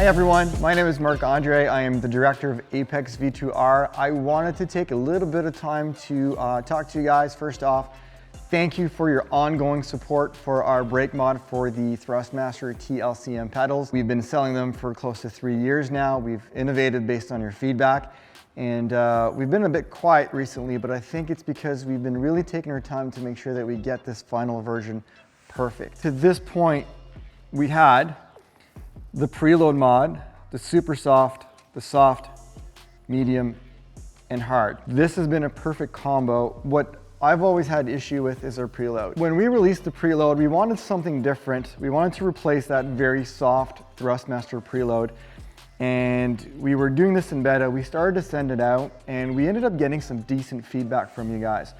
Hi everyone, my name is Marc. I am the director of Apex V2R. I wanted to take a little bit of time to talk to you guys. First off, thank you for your ongoing support for our brake mod for the Thrustmaster T-LCM pedals. We've been selling them for close to 3 years now. We've innovated based on your feedback, and we've been a bit quiet recently, but I think it's because we've been really taking our time to make sure that we get this final version perfect. To this point, we had the preload mod, the super soft, the soft, medium, and hard. This has been a perfect combo. What I've always had issue with is our preload. When we released the preload, we wanted something different. We wanted to replace that very soft Thrustmaster preload. And we were doing this in beta. We started to send it out, and we ended up getting some decent feedback from you guys.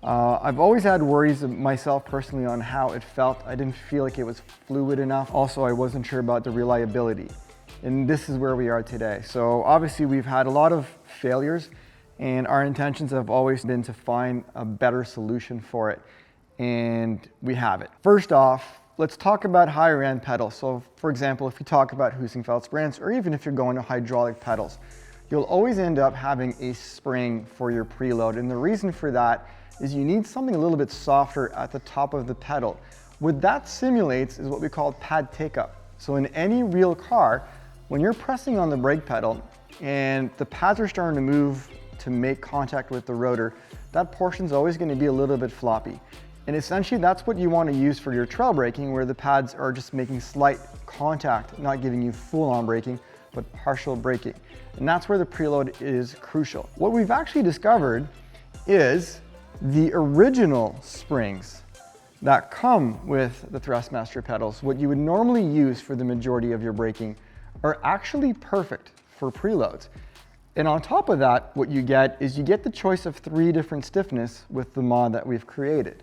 I've always had worries myself personally on how it felt. I didn't feel like it was fluid enough. Also, I wasn't sure about the reliability. And this is where we are today. So obviously we've had a lot of failures, and our intentions have always been to find a better solution for it. And we have it. First off, let's talk about higher end pedals. So for example, if you talk about Husingfeld sprints, or even if you're going to hydraulic pedals, you'll always end up having a spring for your preload. And the reason for that is you need something a little bit softer at the top of the pedal. What that simulates is what we call pad take-up. So in any real car, when you're pressing on the brake pedal and the pads are starting to move to make contact with the rotor, that portion is always going to be a little bit floppy. And essentially that's what you want to use for your trail braking, where the pads are just making slight contact, not giving you full-on braking, but partial braking. And that's where the preload is crucial. What we've actually discovered is the original springs that come with the Thrustmaster pedals, what you would normally use for the majority of your braking, are actually perfect for preloads. And on top of that, what you get is you get the choice of 3 different stiffness with the mod that we've created.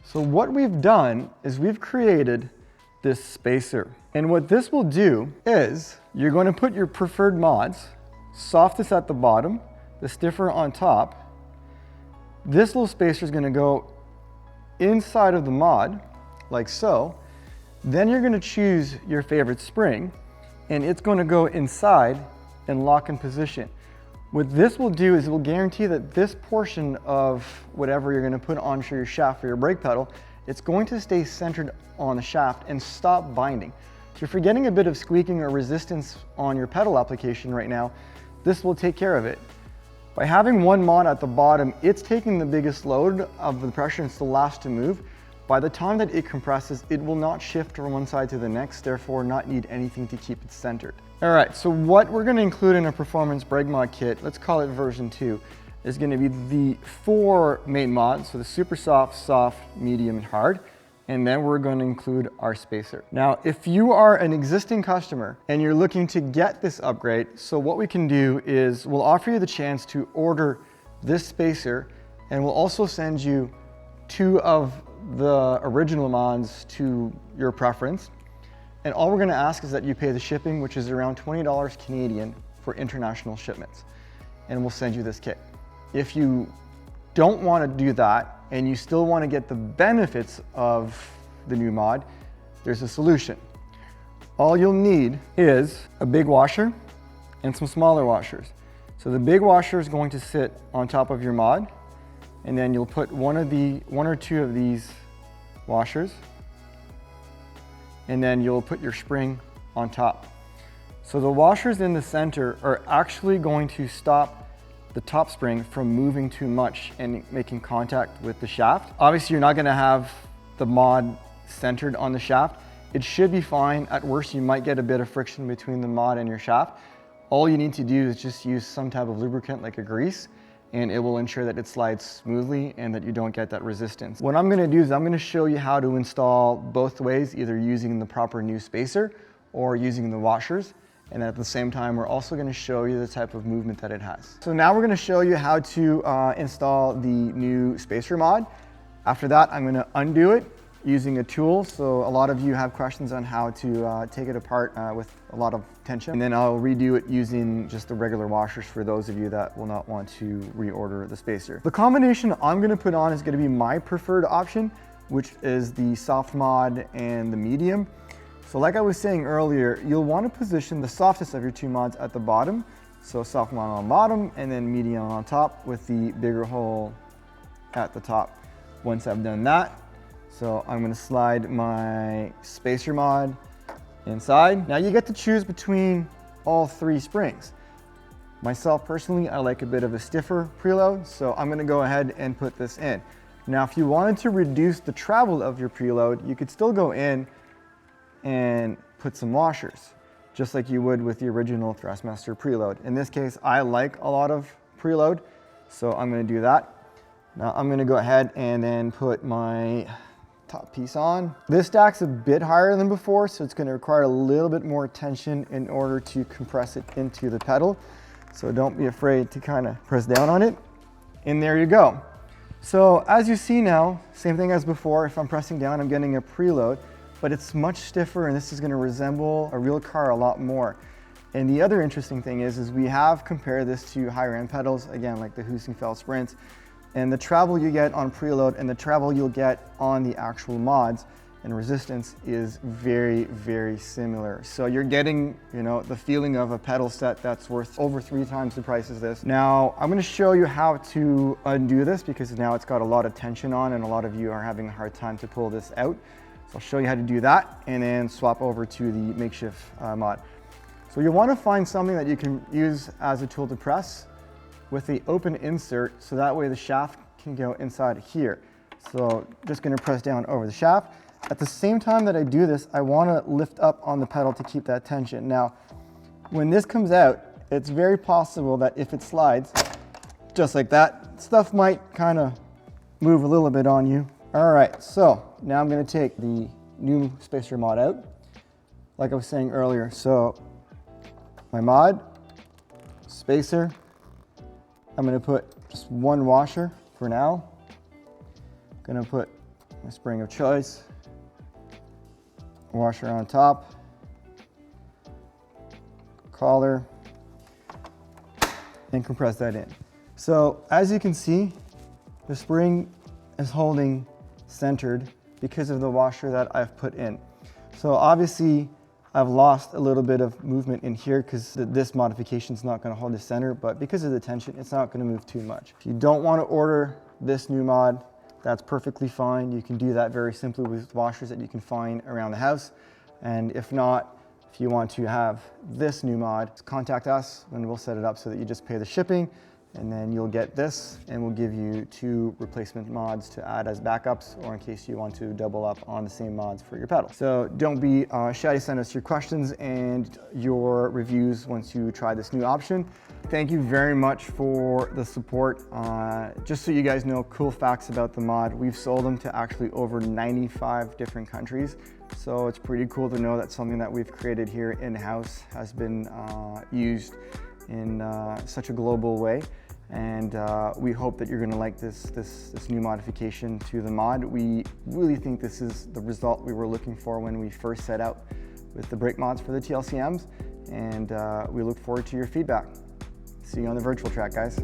So what we've done is we've created this spacer. And what this will do is you're going to put your preferred mods, softest at the bottom, the stiffer on top. This little spacer is going to go inside of the mod, like so. Then you're going to choose your favorite spring, and it's going to go inside and lock in position. What this will do is it will guarantee that this portion of whatever you're going to put onto your shaft for your brake pedal, it's going to stay centered on the shaft and stop binding. So if you're getting a bit of squeaking or resistance on your pedal application right now, this will take care of it. By having one mod at the bottom, it's taking the biggest load of the pressure and it's the last to move. By the time that it compresses, it will not shift from one side to the next, therefore not need anything to keep it centered. All right, so what we're going to include in a performance brake mod kit, let's call it version 2, is going to be the 4 main mods, so the super soft, soft, medium, and hard. And then we're going to include our spacer. Now, if you are an existing customer and you're looking to get this upgrade, so what we can do is we'll offer you the chance to order this spacer, and we'll also send you 2 of the original mods to your preference. And all we're going to ask is that you pay the shipping, which is around $20 Canadian for international shipments. And we'll send you this kit. If you don't want to do that, and you still want to get the benefits of the new mod, there's a solution. All you'll need is a big washer and some smaller washers. So the big washer is going to sit on top of your mod, and then you'll put one or two of these washers, and then you'll put your spring on top. So the washers in the center are actually going to stop the top spring from moving too much and making contact with the shaft. Obviously, you're not going to have the mod centered on the shaft. It should be fine. At worst, you might get a bit of friction between the mod and your shaft. All you need to do is just use some type of lubricant like a grease, and it will ensure that it slides smoothly and that you don't get that resistance. What I'm going to do is I'm going to show you how to install both ways, either using the proper new spacer or using the washers. And at the same time, we're also going to show you the type of movement that it has. So now we're going to show you how to install the new spacer mod. After that, I'm going to undo it using a tool. So a lot of you have questions on how to take it apart with a lot of tension. And then I'll redo it using just the regular washers for those of you that will not want to reorder the spacer. The combination I'm going to put on is going to be my preferred option, which is the soft mod and the medium. So like I was saying earlier, you'll want to position the softest of your two mods at the bottom. So soft mod on bottom and then medium on top with the bigger hole at the top. Once I've done that, so I'm going to slide my spacer mod inside. Now you get to choose between all three springs. Myself personally, I like a bit of a stiffer preload, so I'm going to go ahead and put this in. Now if you wanted to reduce the travel of your preload, you could still go in and put some washers, just like you would with the original Thrustmaster preload. In this case, I like a lot of preload, so I'm going to do that. Now I'm going to go ahead and then put my top piece on. This stack's a bit higher than before, so it's going to require a little bit more tension in order to compress it into the pedal. So don't be afraid to kind of press down on it. And there you go. So as you see now, same thing as before, if I'm pressing down, I'm getting a preload, but it's much stiffer and this is going to resemble a real car a lot more. And the other interesting thing is we have compared this to higher end pedals, again, like the Heusinkfeld Sprints, and the travel you get on preload and the travel you'll get on the actual mods and resistance is very, very similar. So you're getting, you know, the feeling of a pedal set that's worth over 3 times the price as this. Now, I'm gonna show you how to undo this because now it's got a lot of tension on and a lot of you are having a hard time to pull this out. So I'll show you how to do that and then swap over to the makeshift mod. So you'll wanna find something that you can use as a tool to press with the open insert, so that way the shaft can go inside here. So just gonna press down over the shaft. At the same time that I do this, I wanna lift up on the pedal to keep that tension. Now, when this comes out, it's very possible that if it slides, just like that, stuff might kind of move a little bit on you. All right, so now I'm gonna take the new spacer mod out. Like I was saying earlier, so my mod, spacer, I'm gonna put just one washer for now. I'm gonna put my spring of choice, washer on top, collar, and compress that in. So as you can see, the spring is holding centered because of the washer that I've put in. So obviously I've lost a little bit of movement in here because this modification is not going to hold the center, but because of the tension, it's not going to move too much. If you don't want to order this new mod, that's perfectly fine. You can do that very simply with washers that you can find around the house. And if not, if you want to have this new mod, contact us and we'll set it up so that you just pay the shipping and then you'll get this and we'll give you 2 replacement mods to add as backups or in case you want to double up on the same mods for your pedal. So don't be shy to send us your questions and your reviews once you try this new option. Thank you very much for the support. Just so you guys know, cool facts about the mod, we've sold them to actually over 95 different countries. So it's pretty cool to know that something that we've created here in-house has been used in such a global way. And we hope that you're going to like this new modification to the mod. We really think this is the result we were looking for when we first set out with the brake mods for the T-LCMs, and we look forward to your feedback. See you on the virtual track, guys.